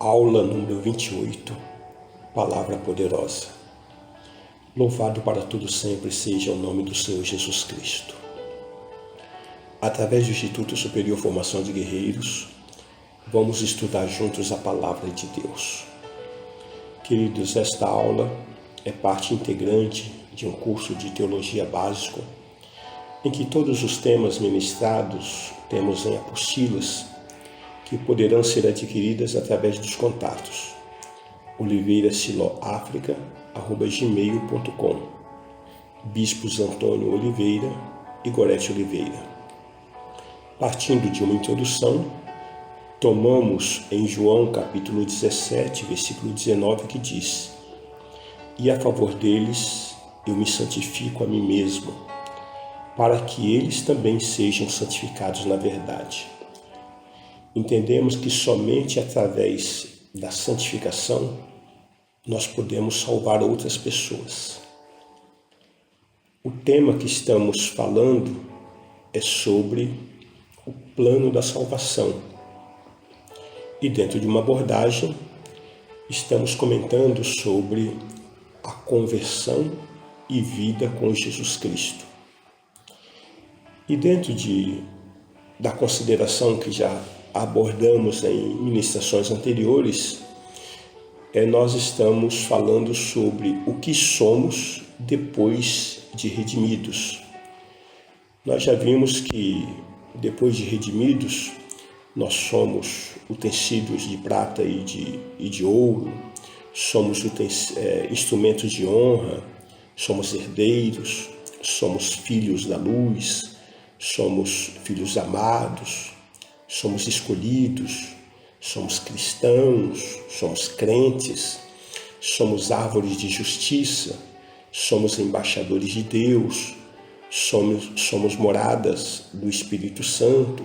Aula número 28, Palavra Poderosa. Louvado para todo sempre seja o nome do Senhor Jesus Cristo. Através do Instituto Superior Formação de Guerreiros, vamos estudar juntos a Palavra de Deus. Queridos, esta aula é parte integrante de um curso de Teologia Básico, em que todos os temas ministrados temos em apostilas que poderão ser adquiridas através dos contatos oliveirasiloafrica@gmail.com, Bispos Antônio Oliveira e Gorete Oliveira. Partindo de uma introdução, tomamos em João capítulo 17, versículo 19, que diz: "E a favor deles eu me santifico a mim mesmo, para que eles também sejam santificados na verdade." Entendemos que somente através da santificação nós podemos salvar outras pessoas. O tema que estamos falando é sobre o plano da salvação. E dentro de uma abordagem, estamos comentando sobre a conversão e vida com Jesus Cristo. E dentro da consideração que já abordamos em ministrações anteriores, nós estamos falando sobre o que somos depois de redimidos. Nós já vimos que depois de redimidos, nós somos utensílios de prata e de ouro, somos instrumentos de honra, somos herdeiros, somos filhos da luz, somos filhos amados, somos escolhidos, somos cristãos, somos crentes, somos árvores de justiça, somos embaixadores de Deus, somos moradas do Espírito Santo,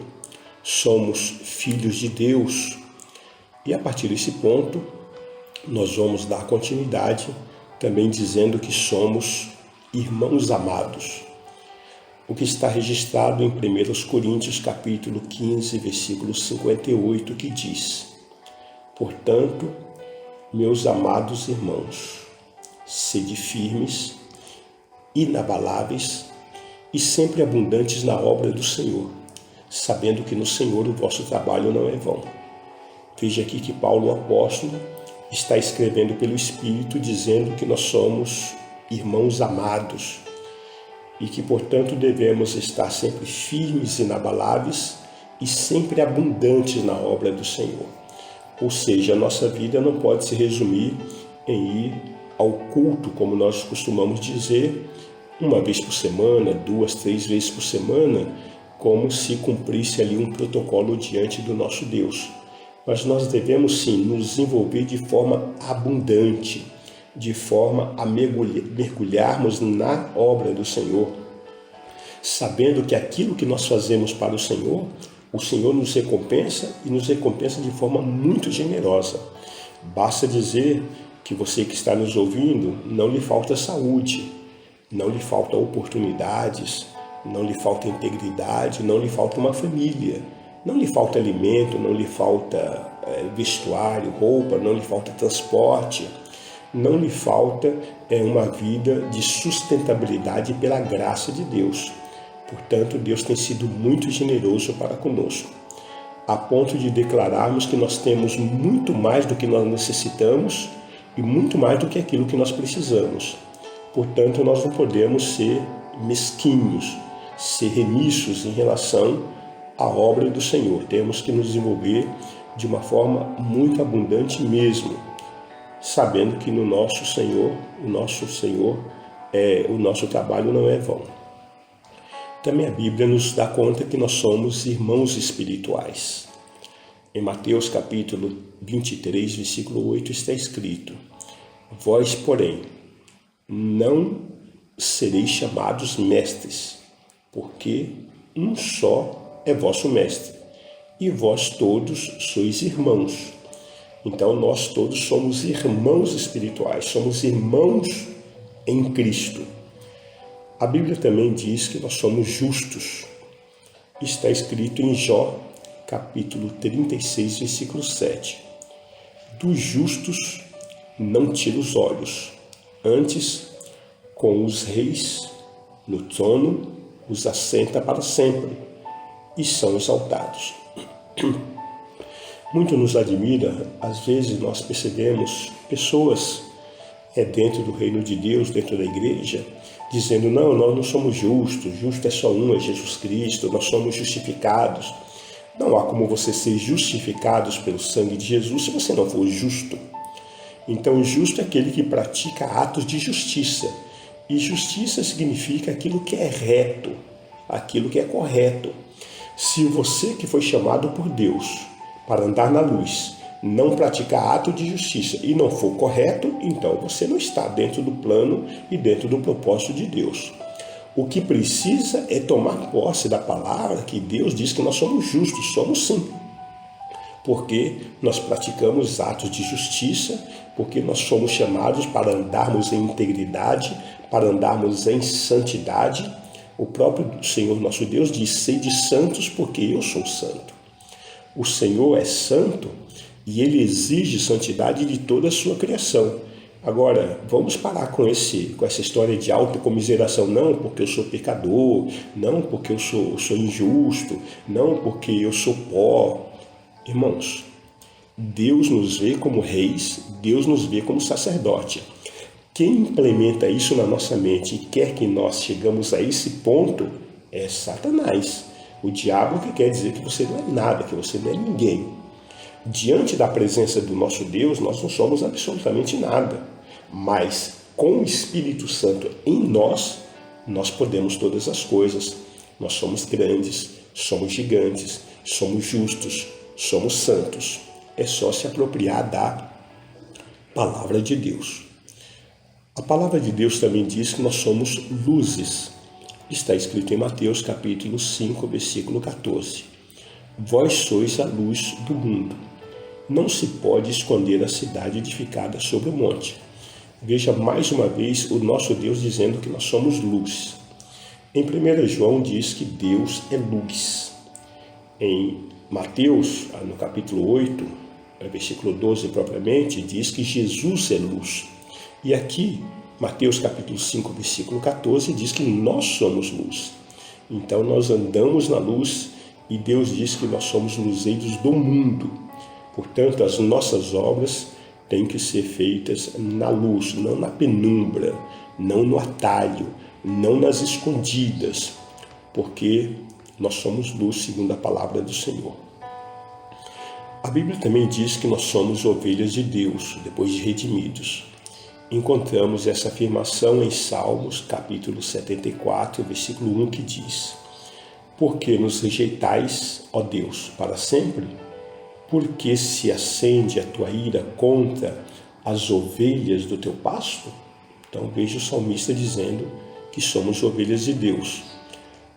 somos filhos de Deus. E a partir desse ponto, nós vamos dar continuidade também dizendo que somos irmãos amados. O que está registrado em 1 Coríntios capítulo 15, versículo 58, que diz: "Portanto, meus amados irmãos, sede firmes, inabaláveis e sempre abundantes na obra do Senhor, sabendo que no Senhor o vosso trabalho não é vão." Veja aqui que Paulo, o apóstolo, está escrevendo pelo Espírito, dizendo que nós somos irmãos amados e que, portanto, devemos estar sempre firmes, inabaláveis e sempre abundantes na obra do Senhor. Ou seja, a nossa vida não pode se resumir em ir ao culto, como nós costumamos dizer, uma vez por semana, 2, 3 vezes por semana, como se cumprisse ali um protocolo diante do nosso Deus. Mas nós devemos sim nos envolver de forma abundante, de forma a mergulharmos na obra do Senhor, sabendo que aquilo que nós fazemos para o Senhor nos recompensa e nos recompensa de forma muito generosa. Basta dizer que você que está nos ouvindo, não lhe falta saúde, não lhe falta oportunidades, não lhe falta integridade, não lhe falta uma família, não lhe falta alimento, não lhe falta vestuário, roupa, não lhe falta transporte, não lhe falta uma vida de sustentabilidade pela graça de Deus. Portanto, Deus tem sido muito generoso para conosco, a ponto de declararmos que nós temos muito mais do que nós necessitamos e muito mais do que aquilo que nós precisamos. Portanto, nós não podemos ser mesquinhos, ser remissos em relação à obra do Senhor. Temos que nos desenvolver de uma forma muito abundante mesmo, sabendo que no nosso Senhor, o nosso trabalho não é vão. Também a Bíblia nos dá conta que nós somos irmãos espirituais. Em Mateus capítulo 23, versículo 8, está escrito: "Vós, porém, não sereis chamados mestres, porque um só é vosso mestre, e vós todos sois irmãos." Então nós todos somos irmãos espirituais, somos irmãos em Cristo. A Bíblia também diz que nós somos justos. Está escrito em Jó, capítulo 36, versículo 7. Dos justos não tira os olhos, antes com os reis no trono os assenta para sempre e são exaltados. Muito nos admira, às vezes nós percebemos pessoas dentro do reino de Deus, dentro da igreja, dizendo, não, nós não somos justos, justo é só um, é Jesus Cristo, nós somos justificados. Não há como você ser justificados pelo sangue de Jesus se você não for justo. Então, justo é aquele que pratica atos de justiça. E justiça significa aquilo que é reto, aquilo que é correto. Se você que foi chamado por Deus para andar na luz, não praticar ato de justiça e não for correto, então você não está dentro do plano e dentro do propósito de Deus. O que precisa é tomar posse da palavra que Deus diz que nós somos justos, somos sim. Porque nós praticamos atos de justiça, porque nós somos chamados para andarmos em integridade, para andarmos em santidade. O próprio Senhor nosso Deus diz, sede santos porque eu sou santo. O Senhor é santo e Ele exige santidade de toda a sua criação. Agora, vamos parar com essa história de autocomiseração. Não porque eu sou pecador, não porque eu sou injusto, não porque eu sou pó. Irmãos, Deus nos vê como reis, Deus nos vê como sacerdote. Quem implementa isso na nossa mente e quer que nós chegamos a esse ponto é Satanás. O diabo que quer dizer que você não é nada, que você não é ninguém. Diante da presença do nosso Deus, nós não somos absolutamente nada. Mas com o Espírito Santo em nós, nós podemos todas as coisas. Nós somos grandes, somos gigantes, somos justos, somos santos. É só se apropriar da palavra de Deus. A palavra de Deus também diz que nós somos luzes. Está escrito em Mateus capítulo 5, versículo 14. Vós sois a luz do mundo. Não se pode esconder a cidade edificada sobre o monte. Veja mais uma vez o nosso Deus dizendo que nós somos luz. Em 1 João diz que Deus é luz. Em Mateus, no capítulo 8, versículo 12 propriamente, diz que Jesus é luz. E aqui, Mateus capítulo 5, versículo 14, diz que nós somos luz. Então nós andamos na luz e Deus diz que nós somos luzeiros do mundo. Portanto, as nossas obras têm que ser feitas na luz, não na penumbra, não no atalho, não nas escondidas, porque nós somos luz segundo a palavra do Senhor. A Bíblia também diz que nós somos ovelhas de Deus, depois de redimidos. Encontramos essa afirmação em Salmos, capítulo 74, versículo 1, que diz: Por que nos rejeitais, ó Deus, para sempre? Por que se acende a tua ira contra as ovelhas do teu pasto? Então veja o salmista dizendo que somos ovelhas de Deus.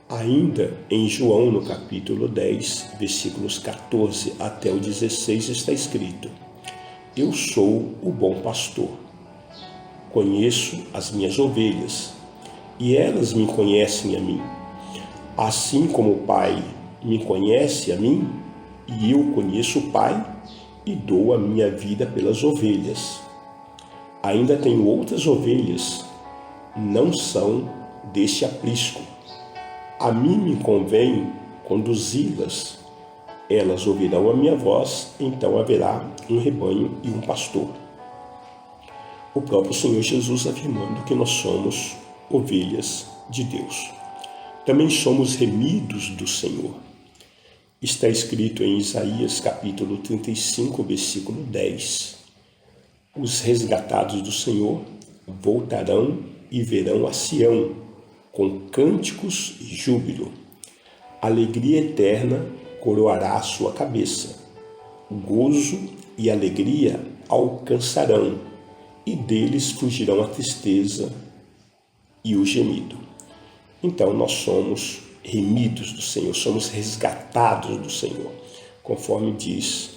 Ainda em João, no capítulo 10, versículos 14 até o 16, está escrito: Eu sou o bom pastor. Conheço as minhas ovelhas, e elas me conhecem a mim. Assim como o Pai me conhece a mim, e eu conheço o Pai, e dou a minha vida pelas ovelhas. Ainda tenho outras ovelhas, não são deste aprisco. A mim me convém conduzi-las. Elas ouvirão a minha voz, então haverá um rebanho e um pastor. O próprio Senhor Jesus afirmando que nós somos ovelhas de Deus. Também somos remidos do Senhor. Está escrito em Isaías capítulo 35, versículo 10. Os resgatados do Senhor voltarão e verão a Sião com cânticos e júbilo. Alegria eterna coroará a sua cabeça. Gozo e alegria alcançarão, e deles fugirão a tristeza e o gemido. Então nós somos remidos do Senhor, somos resgatados do Senhor, conforme diz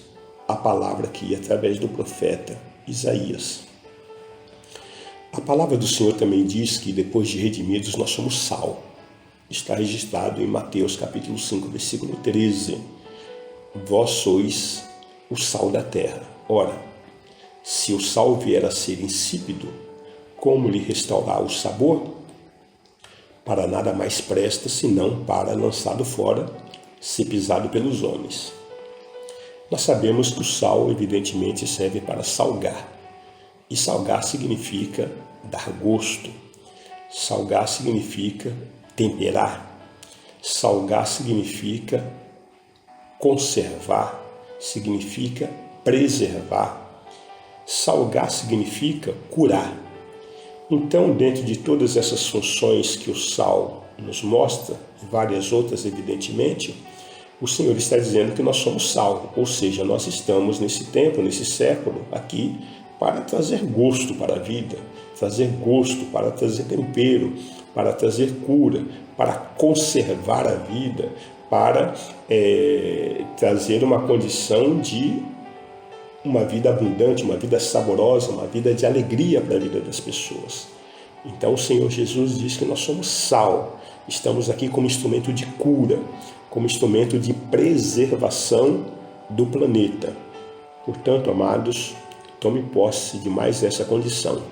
a palavra aqui através do profeta Isaías. A palavra do Senhor também diz que depois de redimidos nós somos sal. Está registrado em Mateus capítulo 5, versículo 13. Vós sois o sal da terra. Ora, Se o sal vier a ser insípido, como lhe restaurar o sabor? Para nada mais presta senão para lançado fora, ser pisado pelos homens. Nós sabemos que o sal, evidentemente, serve para salgar. E salgar significa dar gosto. Salgar significa temperar. Salgar significa conservar, significa preservar. Salgar significa curar. Então, dentro de todas essas funções que o sal nos mostra, e várias outras, evidentemente, o Senhor está dizendo que nós somos sal, ou seja, nós estamos nesse tempo, nesse século aqui, para trazer gosto para a vida, trazer gosto, para trazer tempero, para trazer cura, para conservar a vida, para trazer uma condição de uma vida abundante, uma vida saborosa, uma vida de alegria para a vida das pessoas. Então o Senhor Jesus diz que nós somos sal, estamos aqui como instrumento de cura, como instrumento de preservação do planeta. Portanto, amados, tome posse de mais essa condição.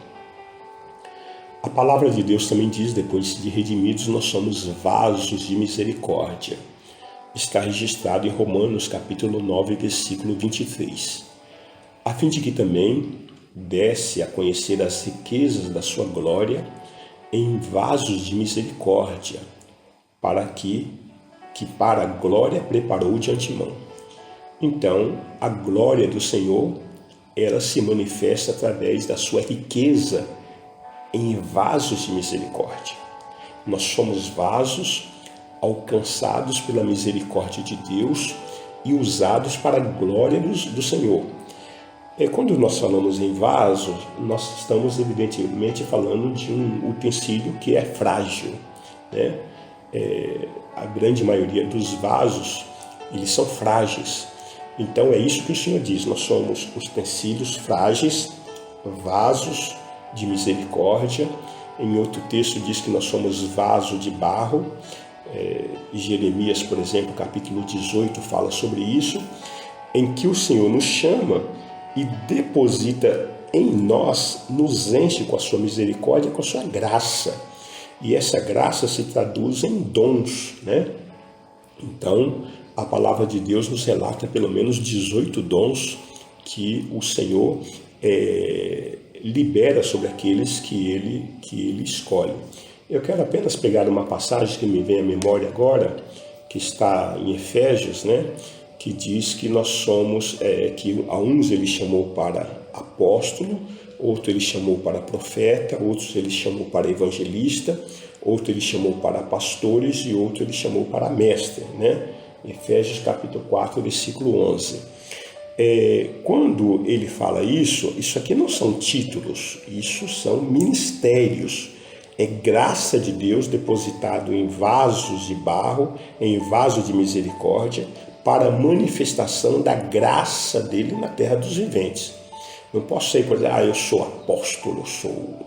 A palavra de Deus também diz, depois de redimidos, nós somos vasos de misericórdia. Está registrado em Romanos capítulo 9, versículo 23. A fim de que também desse a conhecer as riquezas da sua glória em vasos de misericórdia, para que para a glória preparou de antemão. Então, a glória do Senhor, ela se manifesta através da sua riqueza em vasos de misericórdia. Nós somos vasos alcançados pela misericórdia de Deus e usados para a glória do Senhor. Quando nós falamos em vaso, nós estamos evidentemente falando de um utensílio que é frágil, né? A grande maioria dos vasos, eles são frágeis. Então é isso que o Senhor diz, nós somos utensílios frágeis, vasos de misericórdia. Em outro texto diz que nós somos vaso de barro. Jeremias, por exemplo, capítulo 18, fala sobre isso, em que o Senhor nos chama e deposita em nós, nos enche com a sua misericórdia, com a sua graça. E essa graça se traduz em dons, né? Então, a palavra de Deus nos relata pelo menos 18 dons que o Senhor libera sobre aqueles que ele escolhe. Eu quero apenas pegar uma passagem que me vem à memória agora, que está em Efésios, né? Que diz que nós somos, que a uns ele chamou para apóstolo, outro ele chamou para profeta, outros ele chamou para evangelista, outro ele chamou para pastores e outro ele chamou para mestre, né? Efésios capítulo 4, versículo 11. Quando ele fala isso aqui não são títulos, isso são ministérios. É graça de Deus depositado em vasos de barro, em vasos de misericórdia, para a manifestação da graça dele na terra dos viventes. Não posso sair por dizer, eu sou apóstolo, eu sou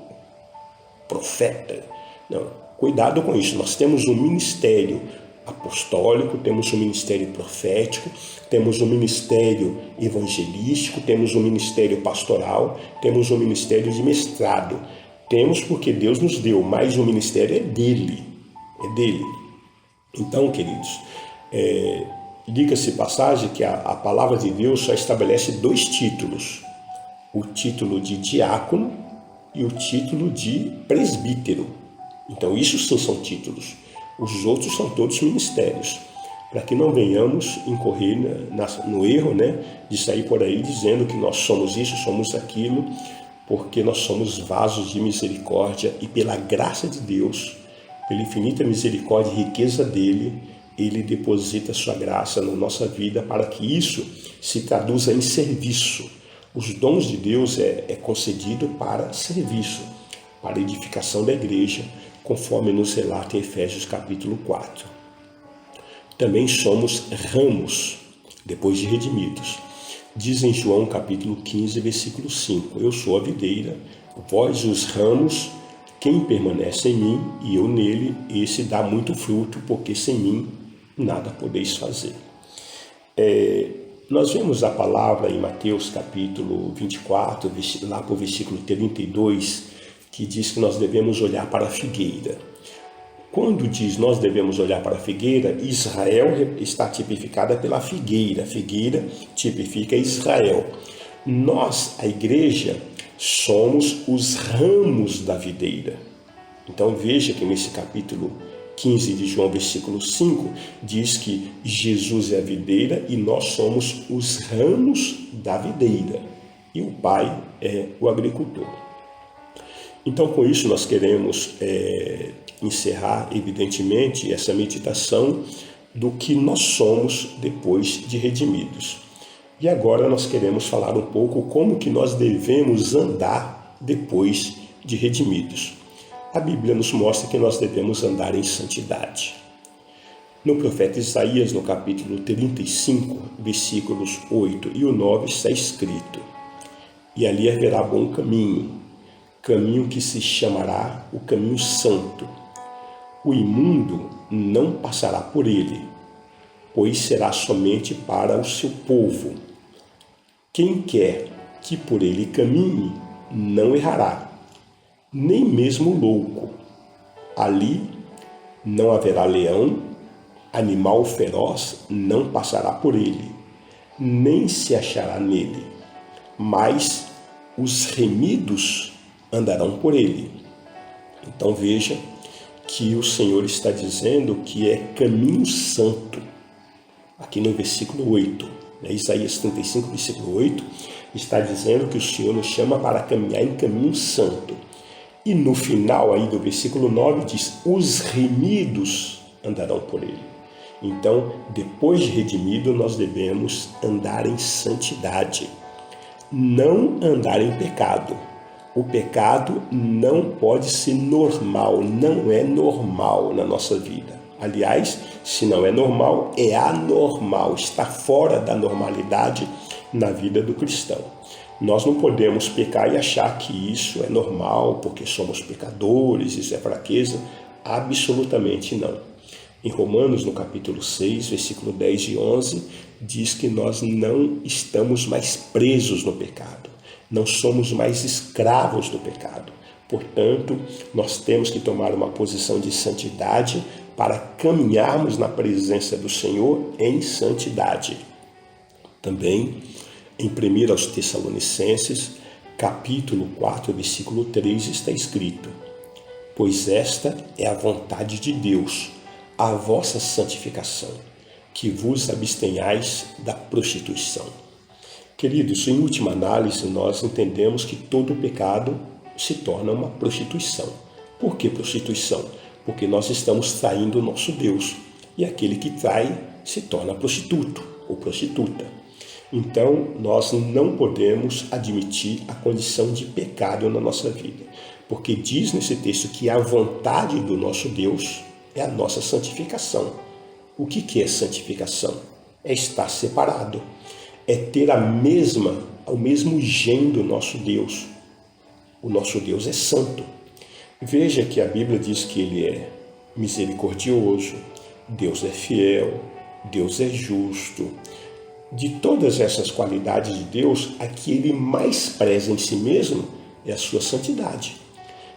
profeta. Não, cuidado com isso. Nós temos um ministério apostólico, temos um ministério profético, temos um ministério evangelístico, temos um ministério pastoral, temos um ministério de mestrado. Temos porque Deus nos deu, mas o ministério é dele. É dele. Então, queridos, diga-se passagem que a palavra de Deus só estabelece 2 títulos. O título de diácono e o título de presbítero. Então, isso sim são títulos. Os outros são todos ministérios. Para que não venhamos incorrer no erro, né, de sair por aí dizendo que nós somos isso, somos aquilo, porque nós somos vasos de misericórdia e pela graça de Deus, pela infinita misericórdia e riqueza dele, ele deposita sua graça na nossa vida para que isso se traduza em serviço. Os dons de Deus é concedido para serviço, para edificação da igreja, conforme nos relata em Efésios capítulo 4. Também somos ramos, depois de redimidos. Diz em João capítulo 15, versículo 5, eu sou a videira, vós os ramos, quem permanece em mim e eu nele, esse dá muito fruto, porque sem mim nada podeis fazer. Nós vemos a palavra em Mateus capítulo 24, lá para o versículo 32, que diz que nós devemos olhar para a figueira. Quando diz nós devemos olhar para a figueira, Israel está tipificada pela figueira. A figueira tipifica Israel. Nós, a igreja, somos os ramos da videira. Então veja que nesse capítulo 15 de João, versículo 5, diz que Jesus é a videira e nós somos os ramos da videira. E o Pai é o agricultor. Então, com isso, nós queremos encerrar, evidentemente, essa meditação do que nós somos depois de redimidos. E agora nós queremos falar um pouco como que nós devemos andar depois de redimidos. A Bíblia nos mostra que nós devemos andar em santidade. No profeta Isaías, no capítulo 35, versículos 8 e 9, está escrito: "E ali haverá bom caminho, caminho que se chamará o caminho santo. O imundo não passará por ele, pois será somente para o seu povo. Quem quer que por ele caminhe, não errará, nem mesmo louco. Ali não haverá leão, animal feroz não passará por ele, nem se achará nele, mas os remidos andarão por ele." Então veja que o Senhor está dizendo que é caminho santo. Aqui no versículo 8, Isaías 35, versículo 8, está dizendo que o Senhor nos chama para caminhar em caminho santo. E no final aí do versículo 9 diz: "Os remidos andarão por ele." Então, depois de redimido, nós devemos andar em santidade, não andar em pecado. O pecado não pode ser normal, não é normal na nossa vida. Aliás, se não é normal, é anormal, está fora da normalidade na vida do cristão. Nós não podemos pecar e achar que isso é normal, porque somos pecadores, isso é fraqueza. Absolutamente não. Em Romanos, no capítulo 6, versículo 10 e 11, diz que nós não estamos mais presos no pecado. Não somos mais escravos do pecado. Portanto, nós temos que tomar uma posição de santidade para caminharmos na presença do Senhor em santidade. Também, em 1 aos Tessalonicenses, capítulo 4, versículo 3, está escrito: "Pois esta é a vontade de Deus, a vossa santificação, que vos abstenhais da prostituição." Queridos, em última análise, nós entendemos que todo pecado se torna uma prostituição. Por que prostituição? Porque nós estamos traindo o nosso Deus. E aquele que trai se torna prostituto ou prostituta. Então, nós não podemos admitir a condição de pecado na nossa vida. Porque diz nesse texto que a vontade do nosso Deus é a nossa santificação. O que é santificação? É estar separado. É ter o mesmo gênero do nosso Deus. O nosso Deus é santo. Veja que a Bíblia diz que Ele é misericordioso, Deus é fiel, Deus é justo. De todas essas qualidades de Deus, a que Ele mais preza em si mesmo é a sua santidade.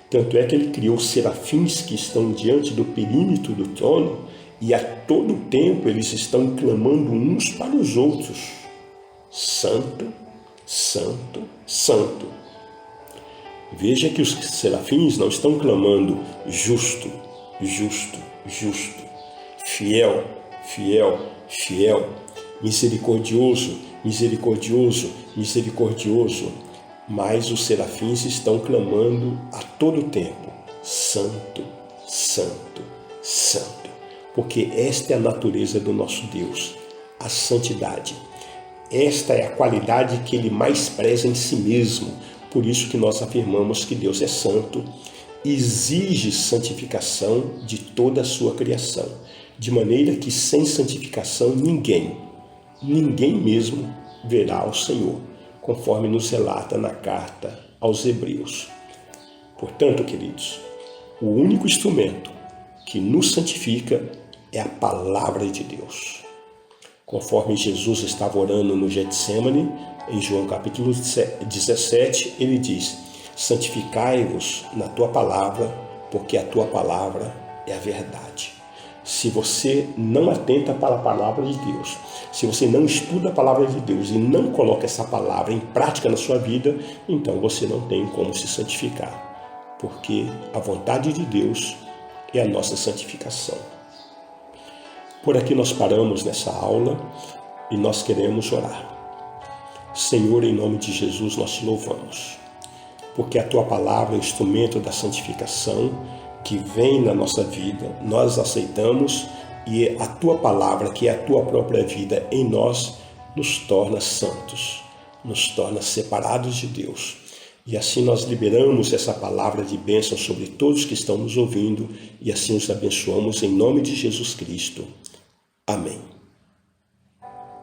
Tanto é que Ele criou serafins que estão diante do perímetro do trono e a todo tempo eles estão clamando uns para os outros: Santo, Santo, Santo. Veja que os serafins não estão clamando justo, justo, justo, fiel, fiel, fiel, misericordioso, misericordioso, misericordioso. Mas os serafins estão clamando a todo tempo: Santo, Santo, Santo. Porque esta é a natureza do nosso Deus, a santidade. Esta é a qualidade que Ele mais preza em si mesmo. Por isso que nós afirmamos que Deus é santo, exige santificação de toda a sua criação, de maneira que sem santificação ninguém mesmo verá o Senhor, conforme nos relata na carta aos Hebreus. Portanto, queridos, o único instrumento que nos santifica é a palavra de Deus. Conforme Jesus estava orando no Getsemane, em João capítulo 17, ele diz: santificai-vos na tua palavra, porque a tua palavra é a verdade. Se você não atenta para a palavra de Deus, se você não estuda a palavra de Deus e não coloca essa palavra em prática na sua vida, então você não tem como se santificar, porque a vontade de Deus é a nossa santificação. Por aqui nós paramos nessa aula e nós queremos orar. Senhor, em nome de Jesus, nós te louvamos, porque a tua palavra é o instrumento da santificação que vem na nossa vida, nós aceitamos e a tua palavra, que é a tua própria vida em nós, nos torna santos, nos torna separados de Deus. E assim nós liberamos essa palavra de bênção sobre todos que estão nos ouvindo e assim os abençoamos em nome de Jesus Cristo. Amém.